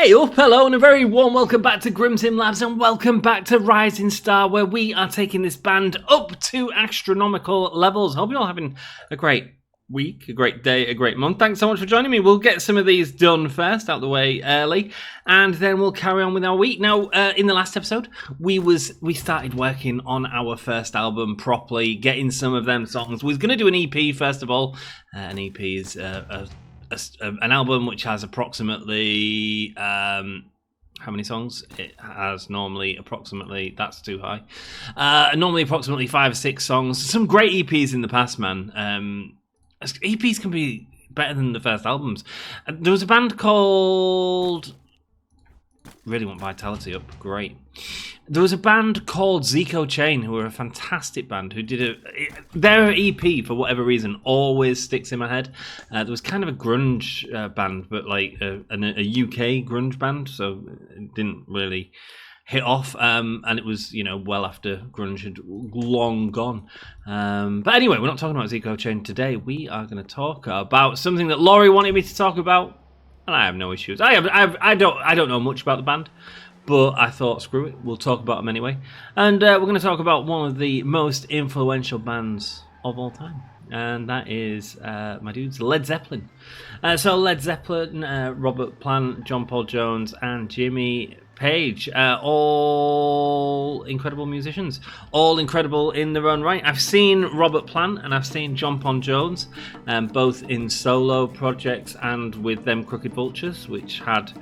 Hello, and a very warm welcome back to Grimsim Labs, and welcome back to Rising Star, where we are taking this band up to astronomical levels. Hope you're all having a great week, a great day, a great month. Thanks so much for joining me. We'll get some of these done first, out the way early, and then we'll carry on with our week. Now, in the last episode, we started working on our first album properly, getting some of them songs. We was going to do an EP first of all. An EP is an album which has approximately how many songs? It has normally approximately, that's too high, normally approximately 5 or 6 songs. Some great EPs in the past, man. EPs can be better than the first albums. There was a band called, really want Vitality up, great. There was a band called Zico Chain, who were a fantastic band, who did their EP, for whatever reason, always sticks in my head. There was kind of a grunge band, but like a UK grunge band, so it didn't really hit off, and it was, well after grunge had long gone. But anyway, we're not talking about Zico Chain today. We are going to talk about something that Laurie wanted me to talk about, and I have no issues. I don't know much about the band, but I thought, screw it, we'll talk about them anyway. And we're going to talk about one of the most influential bands of all time, and that is my dudes, Led Zeppelin. So Led Zeppelin, Robert Plant, John Paul Jones, and Jimmy Page, all incredible musicians, all incredible in their own right. I've seen Robert Plant and I've seen John Paul Jones, both in solo projects and with Them Crooked Vultures, which had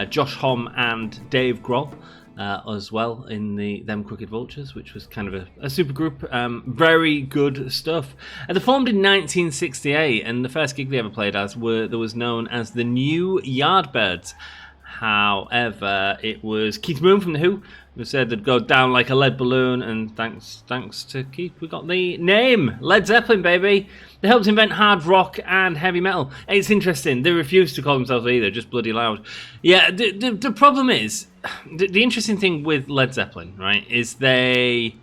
Josh Homme and Dave Grohl as well in the Them Crooked Vultures, which was kind of a super group. Very good stuff. They formed in 1968, and the first gig they ever played as was known as the New Yardbirds. However, it was Keith Moon from The Who who said they'd go down like a lead balloon, and thanks to Keith, we got the name Led Zeppelin, baby. They helped invent hard rock and heavy metal. It's interesting, they refuse to call themselves either, just bloody loud. Yeah, the problem is, the interesting thing with Led Zeppelin, right, is they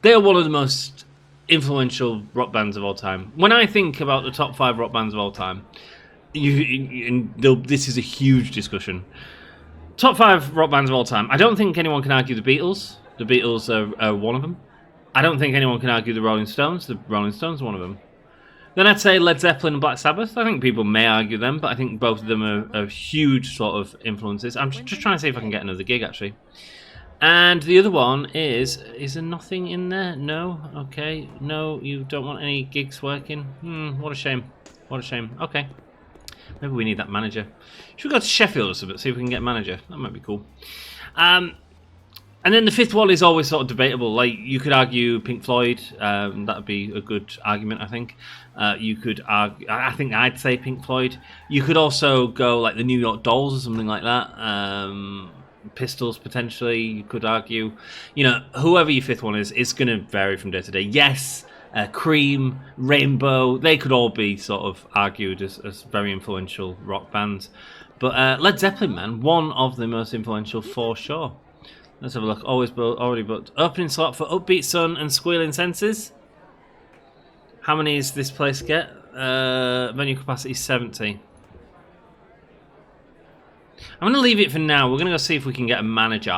are one of the most influential rock bands of all time. When I think about the top 5 rock bands of all time, this is a huge discussion. Top 5 rock bands of all time. I don't think anyone can argue the Beatles. The Beatles are one of them. I don't think anyone can argue the Rolling Stones. The Rolling Stones are one of them. Then I'd say Led Zeppelin and Black Sabbath. I think people may argue them, but I think both of them are huge sort of influences. I'm just trying to see if I can get another gig, actually. And the other one is there nothing in there? No? Okay. No, you don't want any gigs working? What a shame. What a shame. Okay. Maybe we need that manager. Should we go to Sheffield or something, see if we can get a manager? That might be cool. And then the fifth one is always sort of debatable. Like, you could argue Pink Floyd. That would be a good argument, I think. You could argue, I think I'd say Pink Floyd. You could also go like the New York Dolls or something like that. Pistols, potentially, you could argue. Whoever your fifth one is, it's going to vary from day to day. Yes, Cream, Rainbow, they could all be sort of argued as very influential rock bands. But Led Zeppelin, man, one of the most influential for sure. Let's have a look. Already booked. Opening slot for Upbeat Sun and Squealing Senses. How many is this place get? Venue capacity 70. I'm going to leave it for now. We're going to go see if we can get a manager.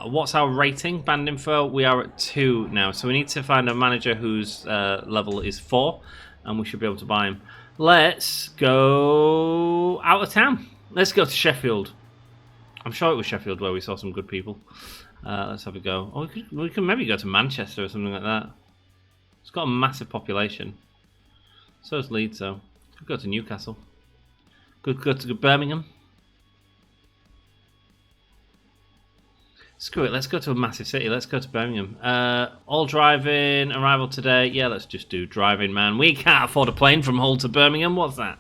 What's our rating? Band info, we are at 2 now. So we need to find a manager whose level is 4. And we should be able to buy him. Let's go out of town. Let's go to Sheffield. I'm sure it was Sheffield where we saw some good people. Let's have a go. Oh, we could maybe go to Manchester or something like that. It's got a massive population. So does Leeds, though. Could go to Newcastle. Could go to Birmingham. Screw it, let's go to a massive city. Let's go to Birmingham. All driving, arrival today. Yeah, let's just do driving, man. We can't afford a plane from Hull to Birmingham. What's that?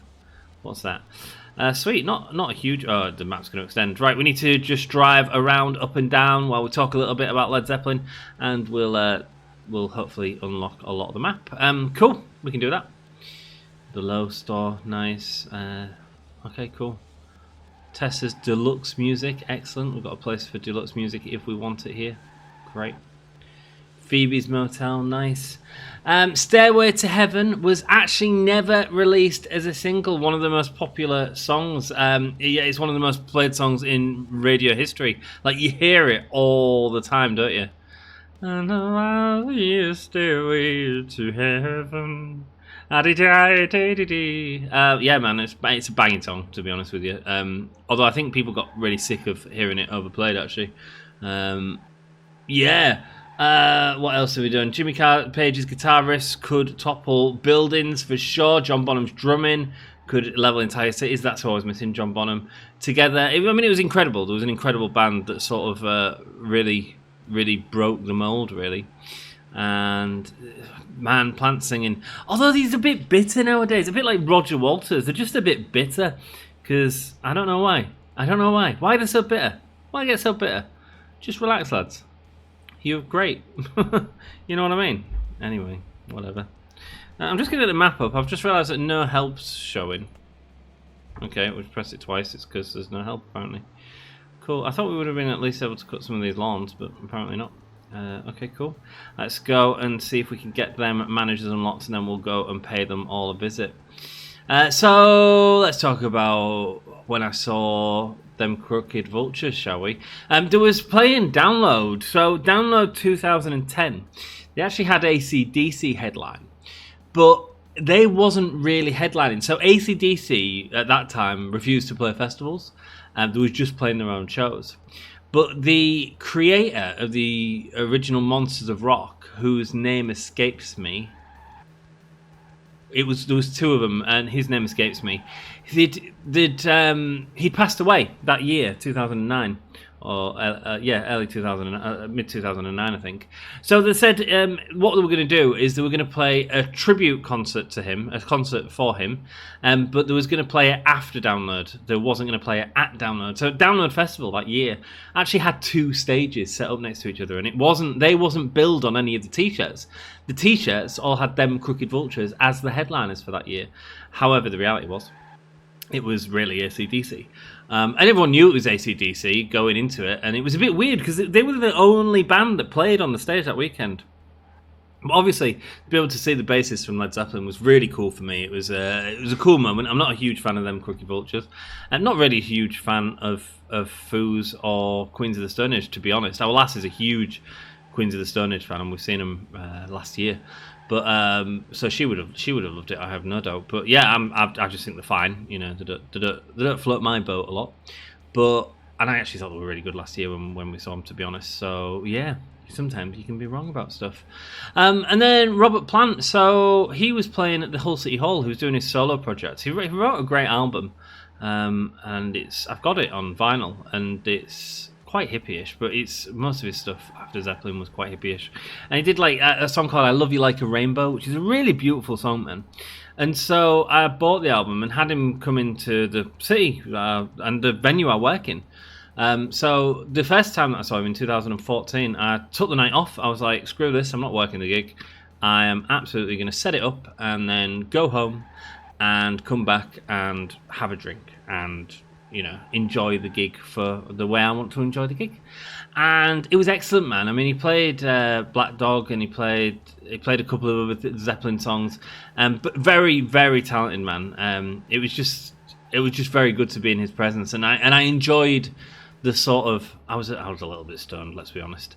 Sweet, not a huge... Oh, the map's going to extend. Right, we need to just drive around, up and down, while we talk a little bit about Led Zeppelin, and we'll hopefully unlock a lot of the map. Cool, we can do that. The Low store, nice. Okay, cool. Tessa's Deluxe Music, excellent. We've got a place for Deluxe Music if we want it here. Great. Phoebe's Motel, nice. Stairway to Heaven was actually never released as a single. One of the most popular songs. It's one of the most played songs in radio history. Like, you hear it all the time, don't you? And I'll be a stairway to heaven. Yeah, man, it's a banging song, to be honest with you. Although I think people got really sick of hearing it overplayed, actually. Yeah. What else have we done? Jimmy Page's guitar riffs could topple buildings for sure. John Bonham's drumming could level entire cities. That's what I was missing, John Bonham. Together, it was incredible. There was an incredible band that sort of really broke the mold, really. And man, Plant singing. Although he's a bit bitter nowadays, a bit like Roger Waters. They're just a bit bitter, because I don't know why. Why they're so bitter? Why get so bitter? Just relax, lads. You're great. You know what I mean? Anyway, whatever. I'm just getting the map up. I've just realised that no help's showing. Okay, we've pressed it twice. It's because there's no help, apparently. Cool. I thought we would have been at least able to cut some of these lawns, but apparently not. Okay, cool. Let's go and see if we can get them managers unlocked, and then we'll go and pay them all a visit. So let's talk about when I saw them crooked vultures, shall we? There was playing Download. So Download 2010, they actually had AC/DC headline, but they wasn't really headlining. So AC/DC at that time refused to play festivals, and they was just playing their own shows. But the creator of the original Monsters of Rock, whose name escapes me, there was two of them, and his name escapes me. He'd passed away that year, 2009, or early 2000, mid 2009, I think. So they said what they were going to do is they were going to play a tribute concert to him, a concert for him, but they was going to play it after Download. They wasn't going to play it at Download. So Download Festival that year actually had two stages set up next to each other, and they wasn't billed on any of the t-shirts. The t-shirts all had them Crooked Vultures as the headliners for that year. However, the reality was, it was really AC/DC. And everyone knew it was AC/DC going into it, and it was a bit weird because they were the only band that played on the stage that weekend. But obviously, to be able to see the bassist from Led Zeppelin was really cool for me. It was a cool moment. I'm not a huge fan of them Crooked Vultures. I'm not really a huge fan of Foos or Queens of the Stone Age, to be honest. Our lass is a huge Queens of the Stone Age fan, and we've seen them last year. But so she would have loved it, I have no doubt. But yeah, I just think they're fine. You know, they don't float my boat a lot. And I actually thought they were really good last year when we saw them, to be honest. So yeah, sometimes you can be wrong about stuff. And then Robert Plant, so he was playing at the Hull City Hall. He was doing his solo project. He wrote a great album, and I've got it on vinyl, and it's quite hippie-ish, but most of his stuff after Zeppelin was quite hippie-ish. And he did like a song called I Love You Like a Rainbow, which is a really beautiful song, man. And so I bought the album and had him come into the city and the venue I work in. So the first time that I saw him in 2014, I took the night off. I was like, screw this, I'm not working the gig. I am absolutely going to set it up and then go home and come back and have a drink and, you know, enjoy the gig for the way I want to enjoy the gig. And it was excellent, man. I mean, he played Black Dog, and he played a couple of other Zeppelin songs, but very, very talented man. It was just very good to be in his presence, and I enjoyed the sort of, I was a little bit stoned, let's be honest,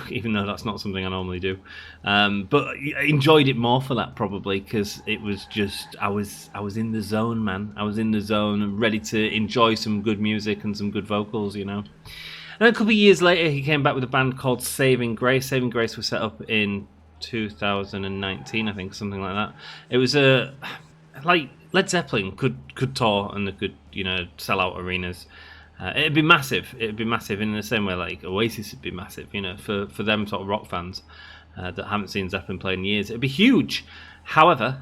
even though that's not something I normally do, but I enjoyed it more for that, probably because it was just, I was in the zone, man. I was in the zone, ready to enjoy some good music and some good vocals, you know. And a couple of years later, he came back with a band called Saving Grace. Saving Grace was set up in 2019, I think, something like that. It was like Led Zeppelin could tour and they could, you know, sell out arenas. It'd be massive. It'd be massive in the same way like Oasis would be massive, you know, for them sort of rock fans that haven't seen Zeppelin play in years. It'd be huge. However,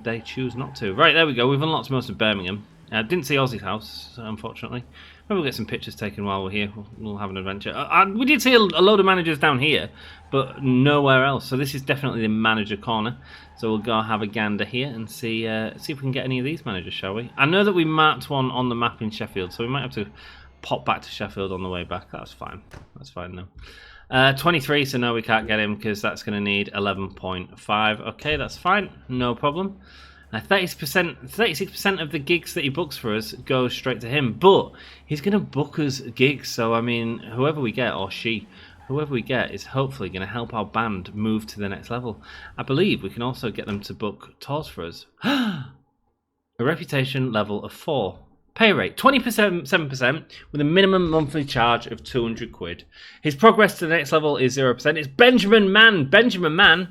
they choose not to. Right, there we go. We've unlocked most of Birmingham. Didn't see Ozzy's house, unfortunately. Maybe we'll get some pictures taken while we're here. We'll have an adventure. We did see a load of managers down here, but nowhere else. So this is definitely the manager corner. So we'll go have a gander here and see if we can get any of these managers, shall we? I know that we marked one on the map in Sheffield, so we might have to pop back to Sheffield on the way back. That's fine. That's fine, though. 23, so no, we can't get him because that's going to need 11.5. Okay, that's fine, no problem. 36% of the gigs that he books for us go straight to him, but he's going to book us gigs. So I mean, whoever we get, or she, whoever we get, is hopefully going to help our band move to the next level. I believe we can also get them to book tours for us. A reputation level of 4. Pay rate 27% with a minimum monthly charge of 200 quid. His progress to the next level is 0%. It's Benjamin Mann. Benjamin Mann,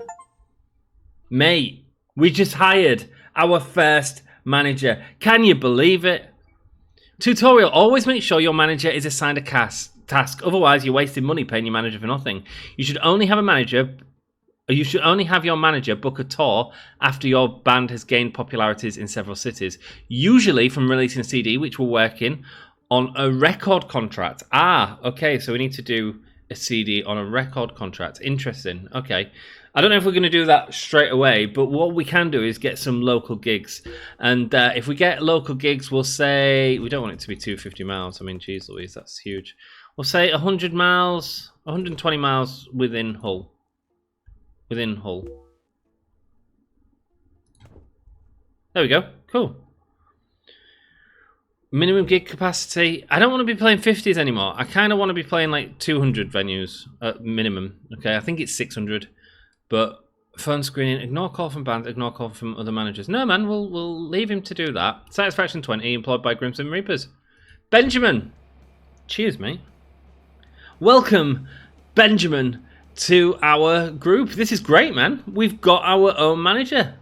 mate, we just hired our first manager. Can you believe it? Tutorial: always make sure your manager is assigned a task. Otherwise, you're wasting money paying your manager for nothing. You should only have your manager book a tour after your band has gained popularities in several cities, usually from releasing a CD, which we're working on a record contract. Okay, so we need to do a CD on a record contract. Interesting. Okay. I don't know if we're going to do that straight away, but what we can do is get some local gigs. And if we get local gigs, we'll say, we don't want it to be 250 miles. I mean, geez Louise, that's huge. We'll say 100 miles, 120 miles within Hull. Within Hull. There we go. Cool. Minimum gig capacity. I don't want to be playing 50s anymore. I kind of want to be playing like 200 venues at minimum. Okay, I think it's 600. But phone screening, ignore call from bands, ignore call from other managers. No, man, we'll leave him to do that. Satisfaction 20, employed by Grimson Reapers. Benjamin. Cheers, mate. Welcome, Benjamin, to our group. This is great, man. We've got our own manager.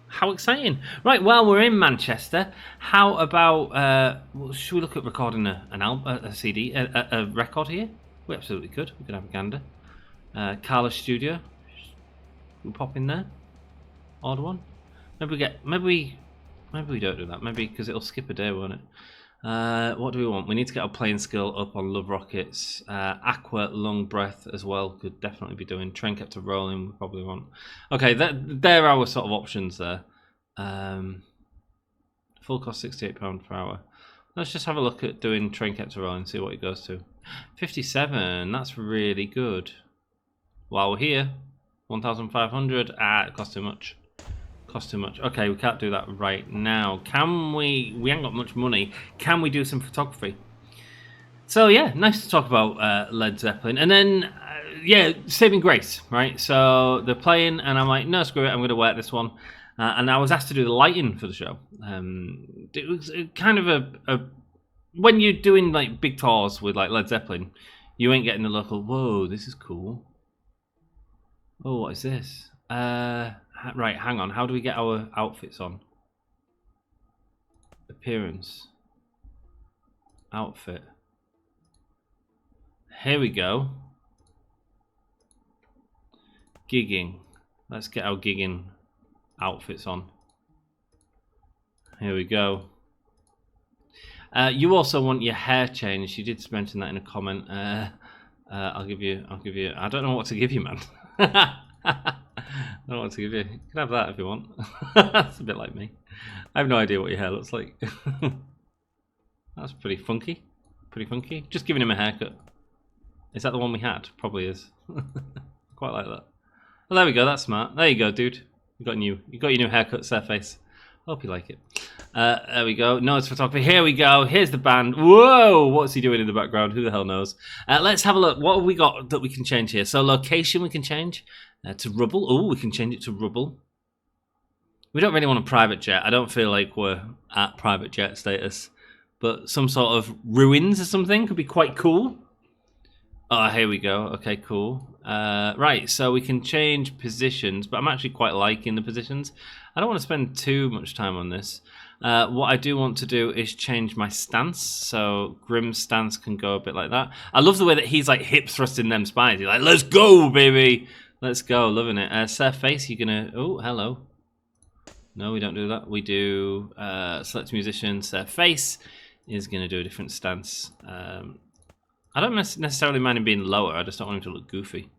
How exciting. Right, while we're in Manchester, how about, should we look at recording a CD, a record here? We absolutely could. We could have a gander. Carla Studio. We'll pop in there. Order one. Maybe we don't do that. Maybe because it'll skip a day, won't it? What do we want? We need to get our playing skill up on Love Rockets. Aqua Lung Breath as well could definitely be doing. Train Kept a Rolling we probably want. Okay, there are our sort of options there. Full cost £68 per hour. Let's just have a look at doing Train Kept a Rolling, see what it goes to. 57, that's really good. While we're here, 1,500. It costs too much. Cost too much. Okay, we can't do that right now. Can we? We ain't got much money. Can we do some photography? So yeah, nice to talk about Led Zeppelin. And then, yeah, Saving Grace, right? So they're playing, and I'm like, no, screw it, I'm going to work this one. And I was asked to do the lighting for the show. It was kind of a when you're doing like big tours with like Led Zeppelin, you ain't getting the local, whoa, this is cool. Oh, what is this? Right, hang on. How do we get our outfits on? Appearance. Outfit. Here we go. Gigging. Let's get our gigging outfits on. Here we go. You also want your hair changed. You did mention that in a comment. I'll give you. I don't know what to give you, man. I don't know what to give you. You can have that if you want. That's a bit like me. I have no idea what your hair looks like. That's pretty funky. Pretty funky. Just giving him a haircut. Is that the one we had? Probably is. Quite like that. Well, there we go. That's smart. There you go, dude. You got your new haircut, Surface. Hope you like it. There we go. Noise photography. Here we go. Here's the band. Whoa! What's he doing in the background? Who the hell knows? Let's have a look. What have we got that we can change here? So location we can change to Rubble. Oh, we can change it to Rubble. We don't really want a private jet. I don't feel like we're at private jet status. But some sort of ruins or something could be quite cool. Oh, here we go. Okay, cool. Right, so we can change positions, but I'm actually quite liking the positions. I don't want to spend too much time on this. What I do want to do is change my stance, so Grim's stance can go a bit like that. I love the way that he's like hip thrusting them spines. He's like, let's go, baby. Let's go, loving it. Surface, you're gonna, oh, hello. No, we don't do that. We do select musician. Surface is gonna do a different stance. I don't necessarily mind him being lower, I just don't want him to look goofy.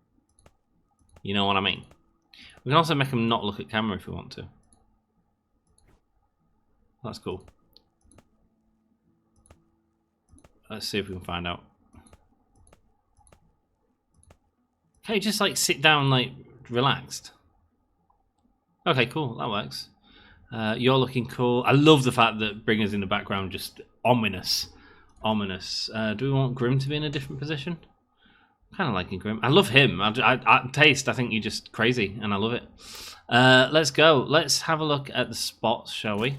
You know what I mean? We can also make him not look at camera if we want to. That's cool. Let's see if we can find out. Can't you just like sit down like relaxed? Okay, cool. That works. You're looking cool. I love the fact that Bringer's in the background, just ominous. Ominous. Do we want Grim to be in a different position? Kind of liking Grim. I love him. Taste, I think you're just crazy, and I love it. Let's go. Let's have a look at the spots, shall we?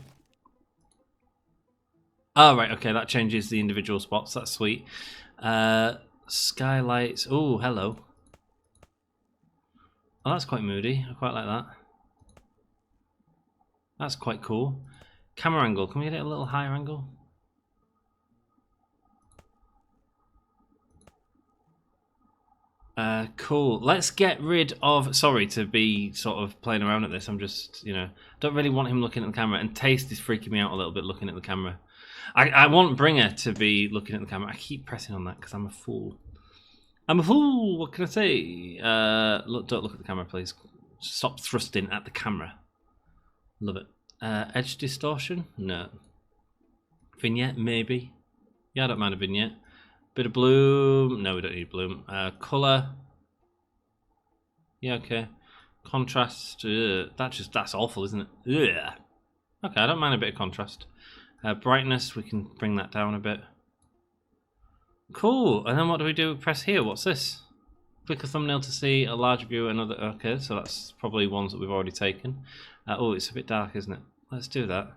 Oh, right. Okay, that changes the individual spots. That's sweet. Skylights. Oh, hello. Oh, that's quite moody. I quite like that. That's quite cool. Camera angle. Can we get it a little higher angle? Cool. Let's get rid of... Sorry to be sort of playing around at this. I'm just, don't really want him looking at the camera. And Taste is freaking me out a little bit looking at the camera. I want Bringer to be looking at the camera. I keep pressing on that because I'm a fool. I'm a fool. What can I say? Don't look at the camera, please. Stop thrusting at the camera. Love it. Edge distortion? No. Vignette? Maybe. Yeah, I don't mind a vignette. Bit of bloom. No, we don't need bloom. Colour. Yeah, okay. Contrast. That's awful, isn't it? Ugh. Okay, I don't mind a bit of contrast. Brightness, we can bring that down a bit. Cool. And then what do we do? Press here. What's this? Click a thumbnail to see a large view. Another. Okay, so that's probably ones that we've already taken. Oh, it's a bit dark, isn't it? Let's do that.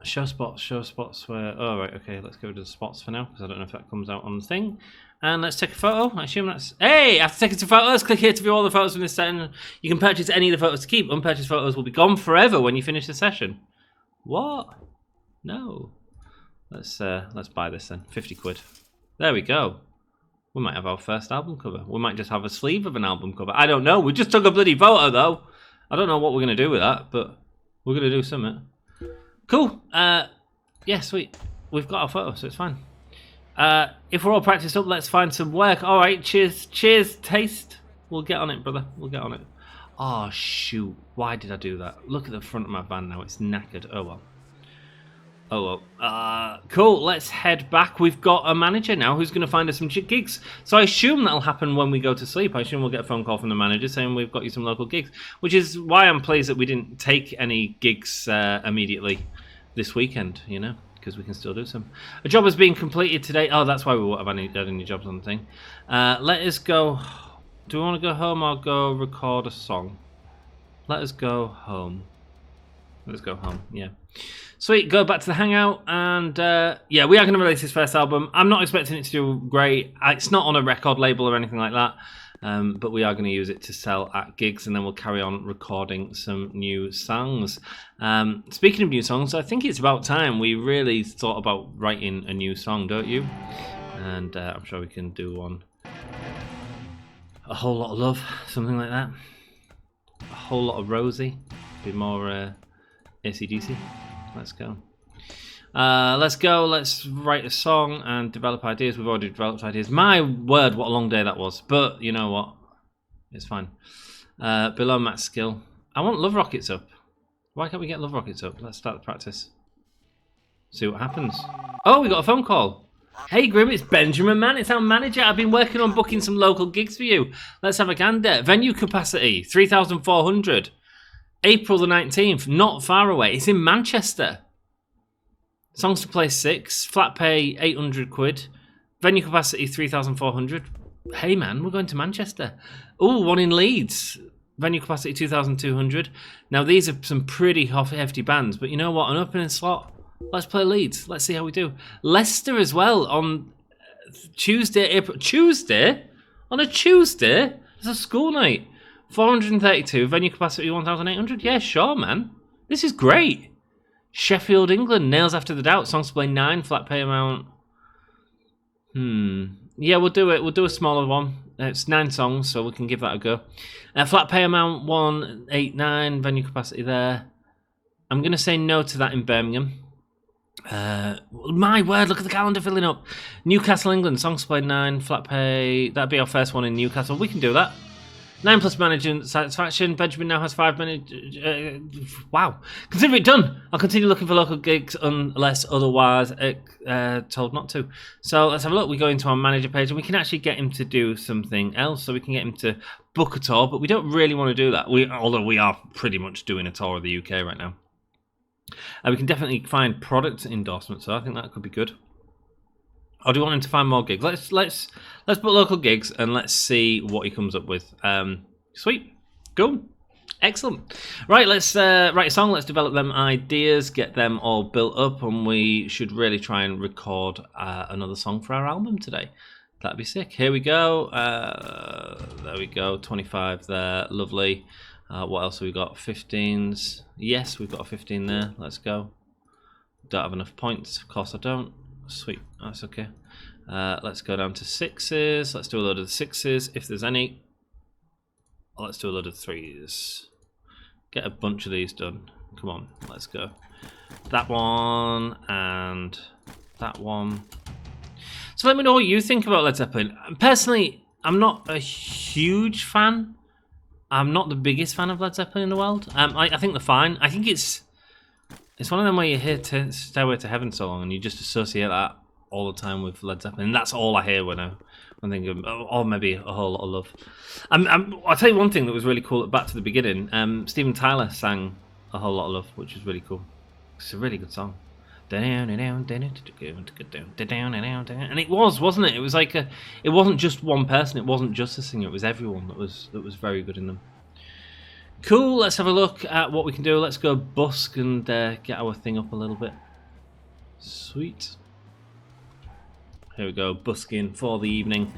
Show spots where... Oh, right, okay, let's go to the spots for now, because I don't know if that comes out on the thing. And let's take a photo. I assume that's... Hey, after taking some photos, click here to view all the photos from this session. You can purchase any of the photos to keep. Unpurchased photos will be gone forever when you finish the session. What? No. Let's buy this then. 50 quid. There we go. We might have our first album cover. We might just have a sleeve of an album cover. I don't know. We just took a bloody photo, though. I don't know what we're going to do with that, but we're going to do something. Cool. Yeah, sweet. We've got our photo, so it's fine. If we're all practiced up, let's find some work. All right, cheers. Cheers, Taste. We'll get on it, brother. We'll get on it. Oh, shoot. Why did I do that? Look at the front of my van now. It's knackered. Oh, well. Oh, well. Cool. Let's head back. We've got a manager now who's going to find us some gigs. So I assume that'll happen when we go to sleep. I assume we'll get a phone call from the manager saying we've got you some local gigs, which is why I'm pleased that we didn't take any gigs immediately this weekend, because we can still do some. A job has been completed today. Oh, that's why we won't have any jobs on the thing. Let us go. Do we want to go home or go record a song? Let us go home. Let's go home, yeah. Sweet, go back to the hangout, and yeah, we are going to release his first album. I'm not expecting it to do great. It's not on a record label or anything like that, but we are going to use it to sell at gigs, and then we'll carry on recording some new songs. Speaking of new songs, I think it's about time we really thought about writing a new song, don't you? And I'm sure we can do one. A whole lot of love, something like that. A whole lot of Rosie. Be more AC/DC. Let's go. Let's write a song and develop ideas. We've already developed ideas. My word, what a long day that was. But you know what? It's fine. Below max skill. I want Love Rockets up. Why can't we get Love Rockets up? Let's start the practice. See what happens. Oh, we got a phone call. Hey Grim, it's Benjamin, man. It's our manager. I've been working on booking some local gigs for you. Let's have a gander. Venue capacity, 3,400. April the 19th, not far away. It's in Manchester. Songs to play 6, flat pay 800 quid, venue capacity 3,400. Hey man, we're going to Manchester. Oh, one in Leeds, venue capacity 2,200. Now these are some pretty hefty bands, but you know what? An opening slot. Let's play Leeds. Let's see how we do. Leicester as well on Tuesday. On a Tuesday? It's a school night. 432, venue capacity 1,800. Yeah, sure, man. This is great. Sheffield, England, Nails After the Doubt, songs to play 9, flat pay amount. Yeah, we'll do it. We'll do a smaller one. It's 9 songs, so we can give that a go. Flat pay amount 189, venue capacity there. I'm going to say no to that in Birmingham. My word, look at the calendar filling up. Newcastle, England, songs to play 9, flat pay. That'd be our first one in Newcastle. We can do that. 9+ management satisfaction. Benjamin now has 5 wow. Consider it done. I'll continue looking for local gigs unless otherwise told not to. So let's have a look. We go into our manager page and we can actually get him to do something else. So we can get him to book a tour, but we don't really want to do that. Although we are pretty much doing a tour of the UK right now. We can definitely find product endorsements, so I think that could be good. Or do you want him to find more gigs? Let's put local gigs and let's see what he comes up with. Sweet, cool, excellent. Right, let's write a song. Let's develop them ideas, get them all built up, and we should really try and record another song for our album today. That'd be sick. Here we go. There we go. 25 there. Lovely. What else have we got? 15s. Yes, we've got a 15 there. Let's go. Don't have enough points. Of course I don't. Sweet. That's okay. Let's go down to 6s. Let's do a load of the 6s if there's any. Let's do a load of 3s. Get a bunch of these done. Come on. Let's go. That one and that one. So let me know what you think about Led Zeppelin. Personally, I'm not a huge fan. I'm not the biggest fan of Led Zeppelin in the world. I think they're fine. I think it's one of them where you hear Stairway to Heaven so long and you just associate that all the time with Led Zeppelin. And that's all I hear when I think of, or maybe A Whole Lot of Love. I'll tell you one thing that was really cool. Back to the beginning, Steven Tyler sang A Whole Lot of Love, which is really cool. It's a really good song. And it wasn't it? It was like it wasn't just one person. It wasn't just a singer. It was everyone that was very good in them. Cool. Let's have a look at what we can do. Let's go busk and get our thing up a little bit. Sweet. Here we go, busking for the evening.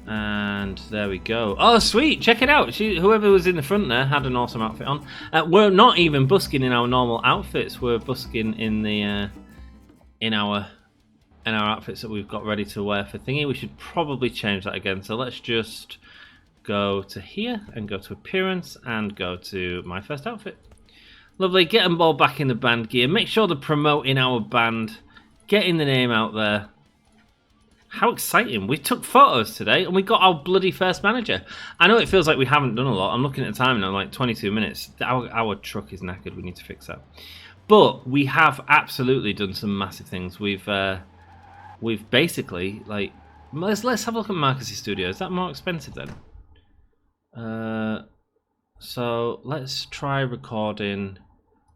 And there we go. Oh, sweet! Check it out. Whoever was in the front there had an awesome outfit on. We're not even busking in our normal outfits. We're busking in the in our outfits that we've got ready to wear for thingy. We should probably change that again. So let's just go to here and go to appearance and go to my first outfit. Lovely. Get them all back in the band gear. Make sure they're promoting our band. Getting the name out there. How exciting. We took photos today and we got our bloody first manager. I know it feels like we haven't done a lot. I'm looking at the time now, like 22 minutes. Our truck is knackered. We need to fix that. But we have absolutely done some massive things. We've basically, like, let's have a look at Marcus's studio. Is that more expensive then? So let's try recording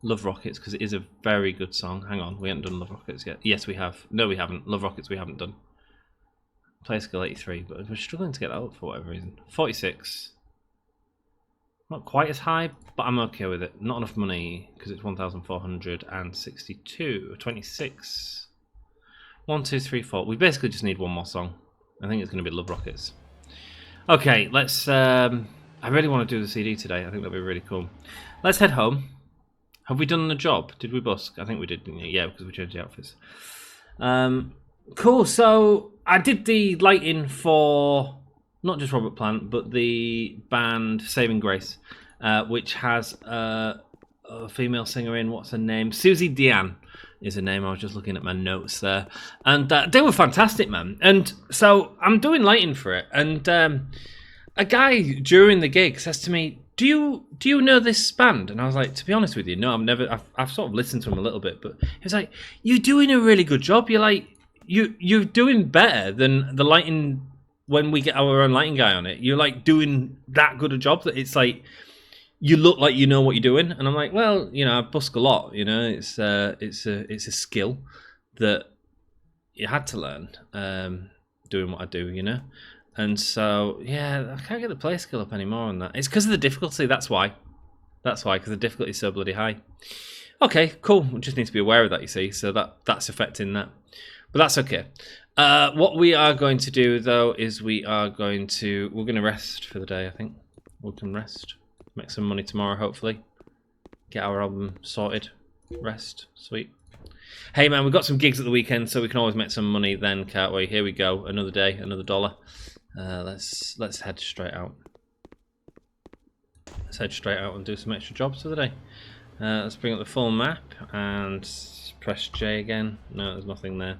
Love Rockets because it is a very good song. Hang on, we haven't done Love Rockets yet. Yes, we have. No, we haven't. Love Rockets we haven't done. Play skill 83, but we're struggling to get that up for whatever reason. 46. Not quite as high, but I'm okay with it. Not enough money because it's 1,462. 26. 1, 2, 3, 4. We basically just need one more song. I think it's going to be Love Rockets. Okay, let's. I really want to do the CD today. I think that'd be really cool. Let's head home. Have we done the job? Did we busk? I think we did, didn't we? Yeah, because we changed the outfits. Cool. So I did the lighting for not just Robert Plant, but the band Saving Grace, which has a female singer in. What's her name? Susie Diane is her name. I was just looking at my notes there, and they were fantastic, man. And so I'm doing lighting for it, and a guy during the gig says to me, Do you know this band? And I was like, to be honest with you, no, I've sort of listened to him a little bit, but he was like, you're doing a really good job. You're like, you're doing better than the lighting when we get our own lighting guy on it. You're like doing that good a job that it's like, you look like you know what you're doing. And I'm like, well, you know, I busk a lot, you know, it's a skill that you had to learn, doing what I do, you know? And so, yeah, I can't get the play skill up anymore on that. It's because of the difficulty, that's why. That's why, because the difficulty is so bloody high. Okay, cool. We just need to be aware of that, you see. So that's affecting that. But that's okay. What we are going to do, though, is we're going to rest for the day, I think. We can rest. Make some money tomorrow, hopefully. Get our album sorted. Rest. Sweet. Hey, man, we've got some gigs at the weekend, so we can always make some money then, can't we? Here we go. Another day, another dollar. Let's head straight out. Let's head straight out and do some extra jobs for the day. Let's bring up the full map and press J again. No, there's nothing there.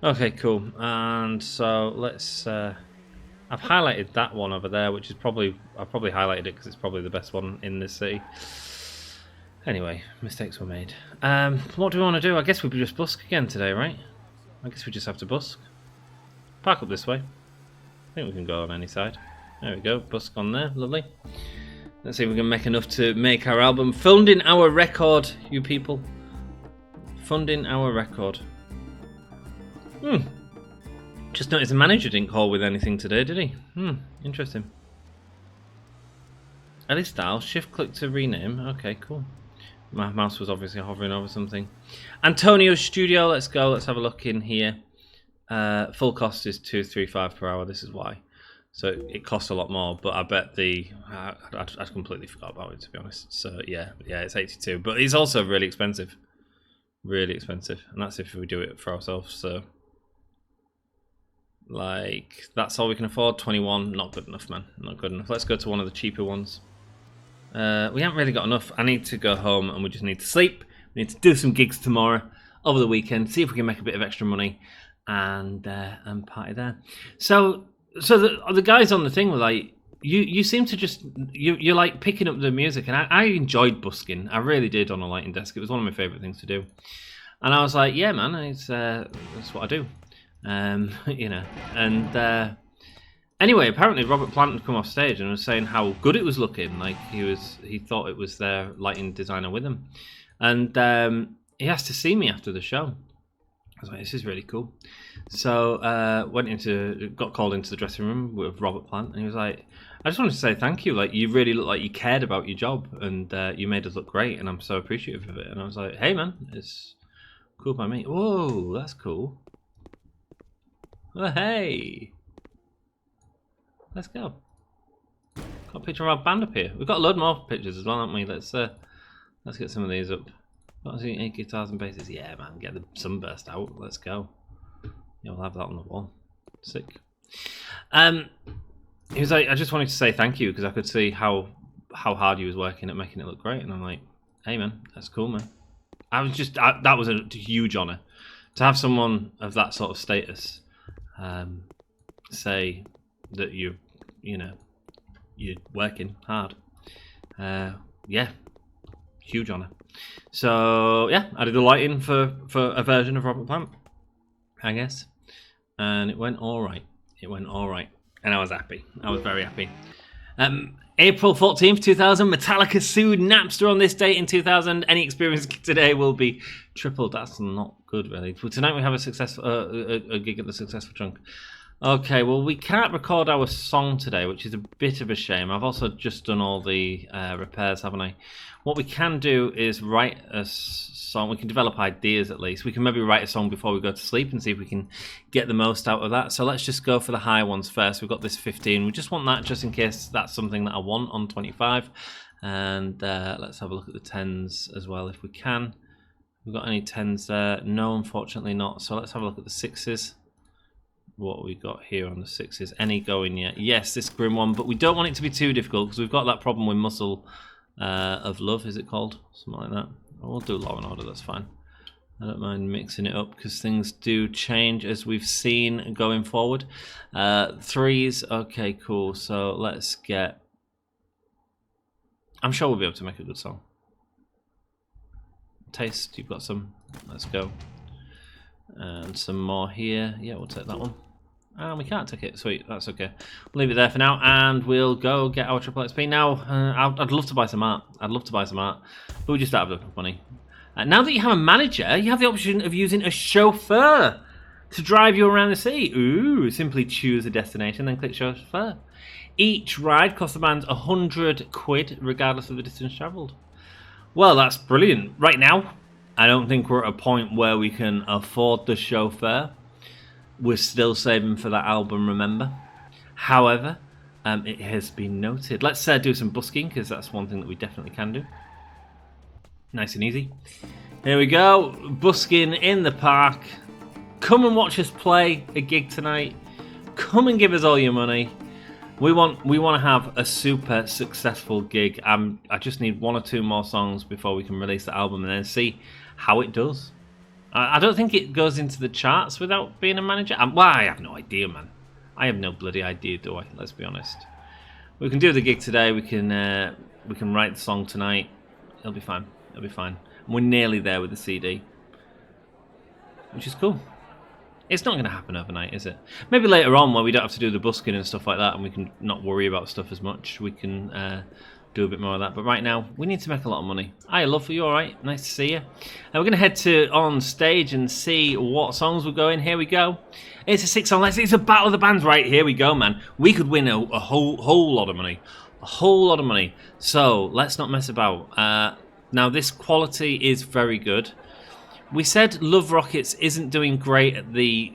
Okay, cool. And so let's I've highlighted that one over there, which is probably... I've probably highlighted it because it's probably the best one in this city. Anyway, mistakes were made. What do we want to do? I guess we just busk again today, right? I guess we just have to busk. Park up this way. I think we can go on any side. There we go, busk on there, lovely. Let's see if we can make enough to make our album. Funding our record, you people. Funding our record. Just noticed the manager didn't call with anything today, did he? Interesting. Ellie Styles, shift click to rename. Okay, cool. My mouse was obviously hovering over something. Antonio's studio, let's go. Let's have a look in here. Full cost is $235 per hour. This is why. So it costs a lot more, but I bet I completely forgot about it, to be honest. So yeah, it's 82, but it's also really expensive. Really expensive, and that's if we do it for ourselves. So like that's all we can afford. 21, not good enough, man. Not good enough. Let's go to one of the cheaper ones. We haven't really got enough. I need to go home and we just need to sleep. We need to do some gigs tomorrow, over the weekend, see if we can make a bit of extra money and party there. So the guys on the thing were like, you seem to just, you're like picking up the music, and I enjoyed busking. I really did on a lighting desk. It was one of my favourite things to do. And I was like, yeah, man, that's what I do. You know, and anyway, apparently Robert Plant had come off stage and was saying how good it was looking. Like he thought it was their lighting designer with him, and he asked to see me after the show. I was like, this is really cool. So got called into the dressing room with Robert Plant, and he was like, I just wanted to say thank you. Like, you really look like you cared about your job, and you made us look great, and I'm so appreciative of it. And I was like, hey man, it's cool by me. Whoa, that's cool. Oh, hey. Let's go. Got a picture of our band up here. We've got a load more pictures as well, haven't we? Let's get some of these up. Got to see 8 guitars and basses. Yeah, man, get the sunburst out. Let's go. Yeah, we'll have that on the wall. Sick. He was like, I just wanted to say thank you because I could see how hard you was working at making it look great. And I'm like, hey man, that's cool, man. That was a huge honour to have someone of that sort of status say that you're working hard. Yeah, huge honour. So yeah, I did the lighting for a version of Robert Plant, I guess, and it went all right. And I was happy. I was very happy. April 14th, 2000, Metallica sued Napster on this date in 2000. Any experience today will be tripled. That's not good, really. Well, tonight we have a gig at the Successful Trunk. Okay, well, we can't record our song today, which is a bit of a shame. I've also just done all the repairs, haven't I? What we can do is write a song. We can develop ideas, at least. We can maybe write a song before we go to sleep and see if we can get the most out of that. So let's just go for the high ones first. We've got this 15. We just want that just in case that's something that I want on 25. And let's have a look at the 10s as well if we can. We've got any 10s there? No, unfortunately not. So let's have a look at the 6s. What we got here on the 6s. Any going yet? Yes, this grim one, but we don't want it to be too difficult because we've got that problem with Muscle of Love, is it called? Something like that. We'll do Law and Order, that's fine. I don't mind mixing it up because things do change as we've seen going forward. 3s, okay, cool. So let's get... I'm sure we'll be able to make a good song. Taste, you've got some. Let's go. And some more here. Yeah, we'll take that one. And we can't take it. Sweet, that's okay. We'll leave it there for now, and we'll go get our triple XP now. I'd love to buy some art. But we just don't have enough money. Now that you have a manager, you have the option of using a chauffeur to drive you around the city. Ooh, simply choose a destination, then click chauffeur. Each ride costs the band 100 quid, regardless of the distance travelled. Well, that's brilliant. Right now, I don't think we're at a point where we can afford the chauffeur. We're still saving for that album, remember? However, it has been noted. Let's do some busking, because that's one thing that we definitely can do. Nice and easy. Here we go. Busking in the park. Come and watch us play a gig tonight. Come and give us all your money. We want to have a super successful gig. I just need 1 or 2 more songs before we can release the album and then see how it does. I don't think it goes into the charts without being a manager. Well, I have no idea, man. I have no bloody idea, do I? Let's be honest. We can do the gig today. We can write the song tonight. It'll be fine. It'll be fine. And we're nearly there with the CD, which is cool. It's not going to happen overnight, is it? Maybe later on, when we don't have to do the busking and stuff like that, and we can not worry about stuff as much, we can do a bit more of that. But right now, we need to make a lot of money. Hi, love, are you all right? Nice to see you. And we're going to head to on stage and see what songs we're going. Here we go. It's a 6-song. It's a battle of the bands. Right, here we go, man. We could win a whole lot of money. A whole lot of money. So let's not mess about. Now, this quality is very good. We said Love Rockets isn't doing great at the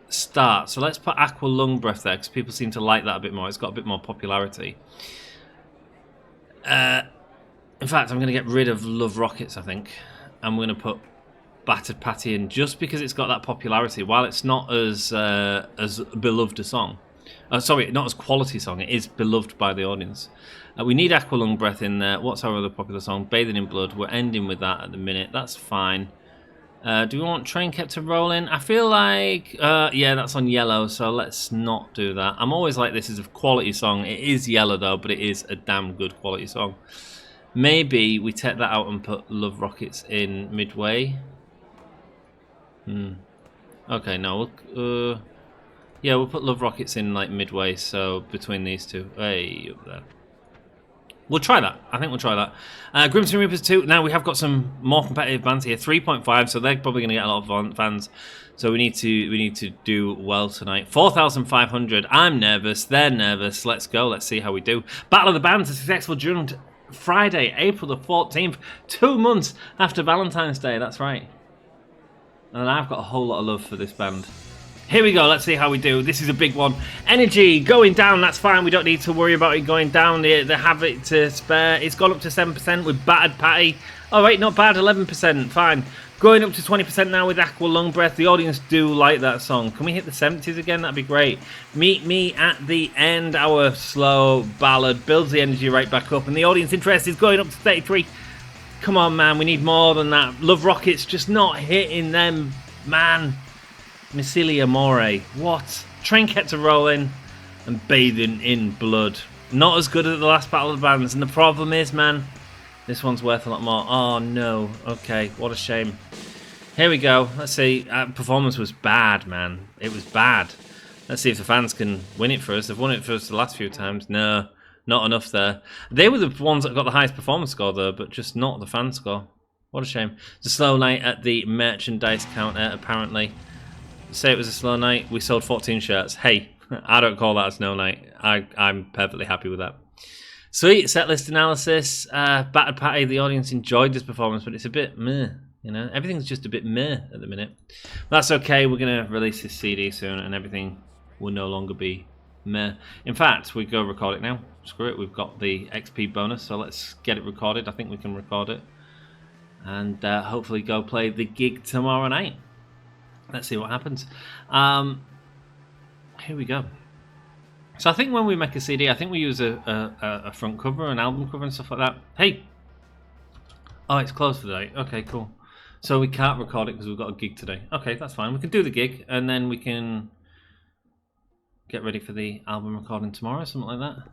start, so let's put Aqua Lung Breath there because people seem to like that a bit more. It's got a bit more popularity. In fact, I'm going to get rid of Love Rockets, I think. I'm going to put Battered Patty in just because it's got that popularity. While it's not as beloved a song. Sorry, not as quality song. It is beloved by the audience. We need Aqua Lung Breath in there. What's our other popular song? Bathing in Blood. We're ending with that at the minute. That's fine. Do we want Train Kept a Rolling? I feel like, yeah, that's on yellow, so let's not do that. I'm always like, this is a quality song. It is yellow, though, but it is a damn good quality song. Maybe we take that out and put Love Rockets in midway. Okay, no, yeah, we'll put Love Rockets in, like, midway, so between these two. Hey, up there. We'll try that. I think we'll try that. Grimson Reapers 2. Now, we have got some more competitive bands here. 3.5, so they're probably going to get a lot of fans. So we need to do well tonight. 4,500. I'm nervous. They're nervous. Let's go. Let's see how we do. Battle of the Bands is successful during Friday, April the 14th. 2 months after Valentine's Day. That's right. And I've got a whole lot of love for this band. Here we go, let's see how we do. This is a big one. Energy going down, that's fine. We don't need to worry about it going down. They have it to spare. It's gone up to 7% with Battered Patty. All right, not bad, 11%, fine. Going up to 20% now with Aqua Lung Breath. The audience do like that song. Can we hit the 70s again? That'd be great. Meet Me at the End, our slow ballad, builds the energy right back up. And the audience interest is going up to 33. Come on, man, we need more than that. Love Rockets just not hitting them, man. Missile Amore. What? Train Kept a Rolling and Bathing in Blood. Not as good as the last Battle of the Bands. And the problem is, man, this one's worth a lot more. Oh, no. Okay, what a shame. Here we go. Let's see. Performance was bad, man. It was bad. Let's see if the fans can win it for us. They've won it for us the last few times. No, not enough there. They were the ones that got the highest performance score, though, but just not the fan score. What a shame. It's a slow night at the merchandise counter, apparently. Say it was a slow night. We sold 14 shirts. Hey, I don't call that a snow night. I'm perfectly happy with that. Sweet setlist analysis. Battered Patty. The audience enjoyed this performance, but it's a bit meh. You know, everything's just a bit meh at the minute. That's okay. We're gonna release this CD soon, and everything will no longer be meh. In fact, we go record it now. Screw it. We've got the XP bonus, so let's get it recorded. I think we can record it, and hopefully go play the gig tomorrow night. Let's see what happens. Here we go. So I think when we make a CD, I think we use a front cover, an album cover and stuff like that. Hey! Oh, it's closed for the day. Okay, cool. So we can't record it because we've got a gig today. Okay, that's fine. We can do the gig and then we can get ready for the album recording tomorrow, something like that.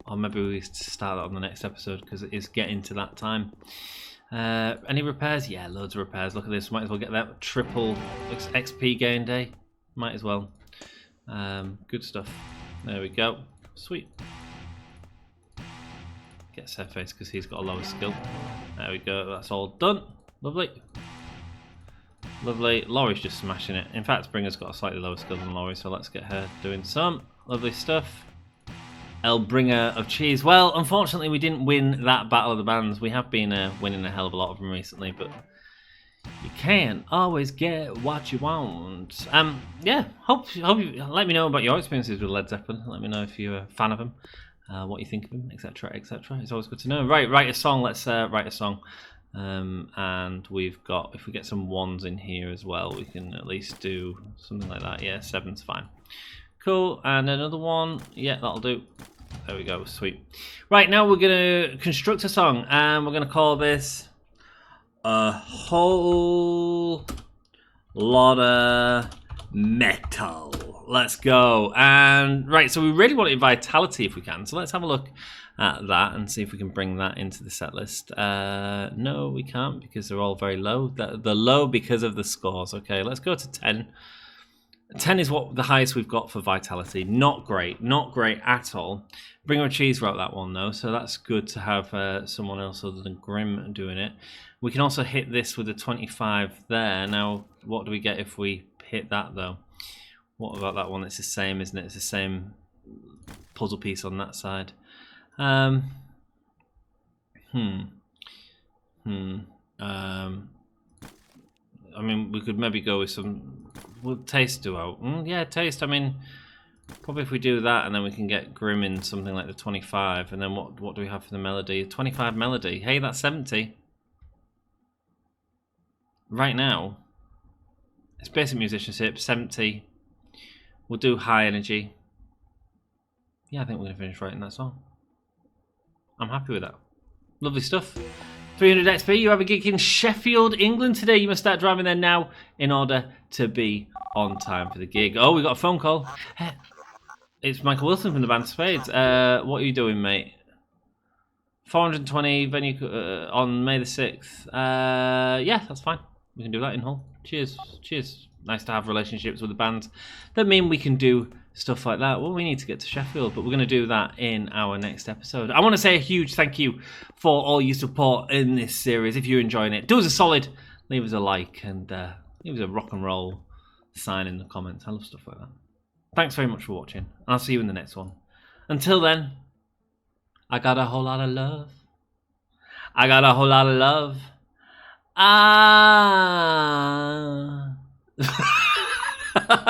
Or maybe we start that on the next episode because it is getting to that time. Any repairs? Yeah, loads of repairs. Look at this. Might as well get that triple XP gain day. Might as well. Good stuff. There we go. Sweet. Get Surface because he's got a lower skill. There we go. That's all done. Lovely. Lovely. Laurie's just smashing it. In fact, Springer's got a slightly lower skill than Laurie, so let's get her doing some lovely stuff. El Bringer of Cheese. Well, unfortunately, we didn't win that Battle of the Bands. We have been winning a hell of a lot of them recently, but you can't always get what you want. Yeah, hope you let me know about your experiences with Led Zeppelin. Let me know if you're a fan of them, what you think of them, etc., etc. It's always good to know. Right, write a song. Let's write a song. And we've got, if we get some ones in here as well, we can at least do something like that. Yeah, 7's fine. Cool, and another one. Yeah, that'll do. There we go, sweet. Right, now we're going to construct a song, and we're going to call this A Whole Lot of Metal. Let's go. And right, so we really wanted vitality if we can. So let's have a look at that and see if we can bring that into the set list. No, we can't because they're all very low. They're low because of the scores. Okay, let's go to 10. 10 is what the highest we've got for vitality. Not great at all. Bringer of Cheese wrote that one though, so that's good to have someone else other than Grim doing it. We can also hit this with a 25 there. Now, what do we get if we hit that though? What about that one? It's the same, isn't it? It's the same puzzle piece on that side. I mean, we could maybe go with some. Will taste do out? Yeah, taste. I mean, probably if we do that, and then we can get Grim in something like the 25, and then what do we have for the melody? 25 melody. Hey, that's 70. Right now, it's basic musicianship. 70. We'll do high energy. Yeah, I think we're gonna finish writing that song. I'm happy with that. Lovely stuff. 300 XP, you have a gig in Sheffield, England today. You must start driving there now in order to be on time for the gig. Oh, we got a phone call. It's Michael Wilson from the band Spades. What are you doing, mate? 420 venue on May the 6th. Yeah, that's fine. We can do that in Hull. Cheers. Cheers. Nice to have relationships with the bands that mean we can do stuff like that. Well, we need to get to Sheffield, but we're going to do that in our next episode. I want to say a huge thank you for all your support in this series. If you're enjoying it, do us a solid, leave us a like, and leave us a rock and roll sign in the comments. I love stuff like that. Thanks very much for watching, and I'll see you in the next one. Until then, I got a whole lot of love. I got a whole lot of love.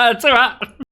It's alright.